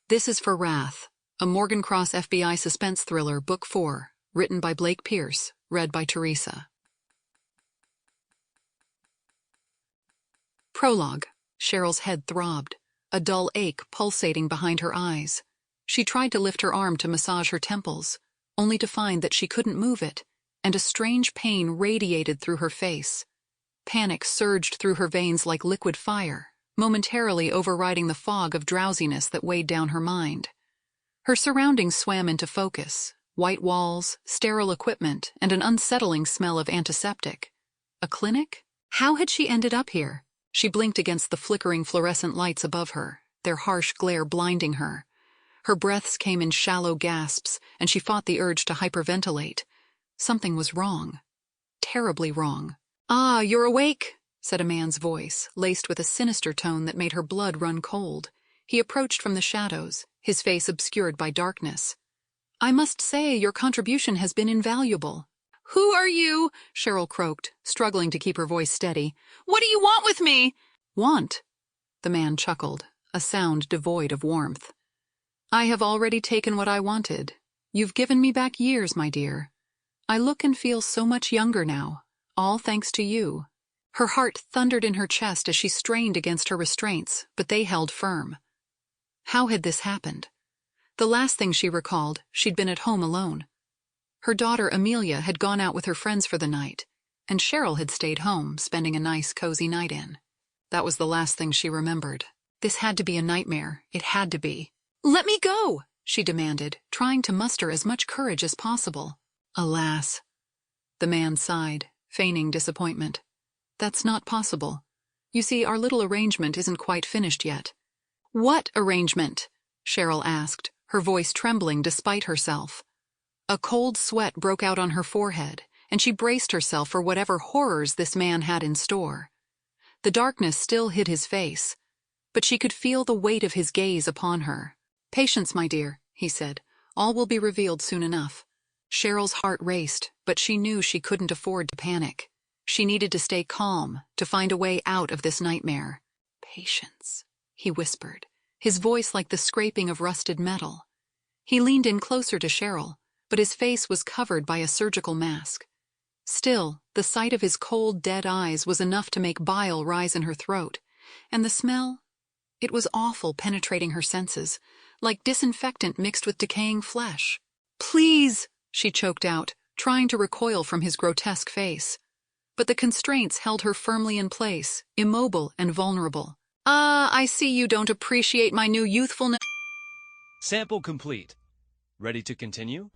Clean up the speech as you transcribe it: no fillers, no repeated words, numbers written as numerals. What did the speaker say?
This is for Wrath, a Morgan Cross FBI suspense thriller, Book 4, written by Blake Pierce, read by Theresa. Prologue. Cheryl's head throbbed, a dull ache pulsating behind her eyes. She tried to lift her arm to massage her temples, only to find that she couldn't move it, and a strange pain radiated through her face. Panic surged through her veins like liquid fire, momentarily overriding the fog of drowsiness that weighed down her mind. Her surroundings swam into focus: white walls, sterile equipment, and an unsettling smell of antiseptic. A clinic? How had she ended up here? She blinked against the flickering fluorescent lights above her, their harsh glare blinding her. Her breaths came in shallow gasps, and she fought the urge to hyperventilate. Something was wrong. Terribly wrong. "Ah, you're awake," said a man's voice, laced with a sinister tone that made her blood run cold. He approached from the shadows, his face obscured by darkness. "I must say your contribution has been invaluable." "Who are you?" Cheryl croaked, struggling to keep her voice steady. "What do you want with me?" "Want?" The man chuckled, a sound devoid of warmth. "I have already taken what I wanted. You've given me back years, my dear. I look and feel so much younger now, all thanks to you." Her heart thundered in her chest as she strained against her restraints, but they held firm. How had this happened? The last thing she recalled, she'd been at home alone. Her daughter Amelia had gone out with her friends for the night, and Cheryl had stayed home, spending a nice, cozy night in. That was the last thing she remembered. This had to be a nightmare. It had to be. "Let me go!" she demanded, trying to muster as much courage as possible. "Alas." The man sighed, feigning disappointment. "That's not possible. You see, our little arrangement isn't quite finished yet." "What arrangement?" Cheryl asked, her voice trembling despite herself. A cold sweat broke out on her forehead, and she braced herself for whatever horrors this man had in store. The darkness still hid his face, but she could feel the weight of his gaze upon her. "Patience, my dear," he said. "All will be revealed soon enough." Cheryl's heart raced, but she knew she couldn't afford to panic. She needed to stay calm, to find a way out of this nightmare. "Patience," he whispered, his voice like the scraping of rusted metal. He leaned in closer to Cheryl, but his face was covered by a surgical mask. Still, the sight of his cold, dead eyes was enough to make bile rise in her throat, and the smell, it was awful, penetrating her senses, like disinfectant mixed with decaying flesh. "Please," she choked out, trying to recoil from his grotesque face. But the constraints held her firmly in place, immobile and vulnerable. "Ah, I see you don't appreciate my new youthfulness." Sample complete. Ready to continue?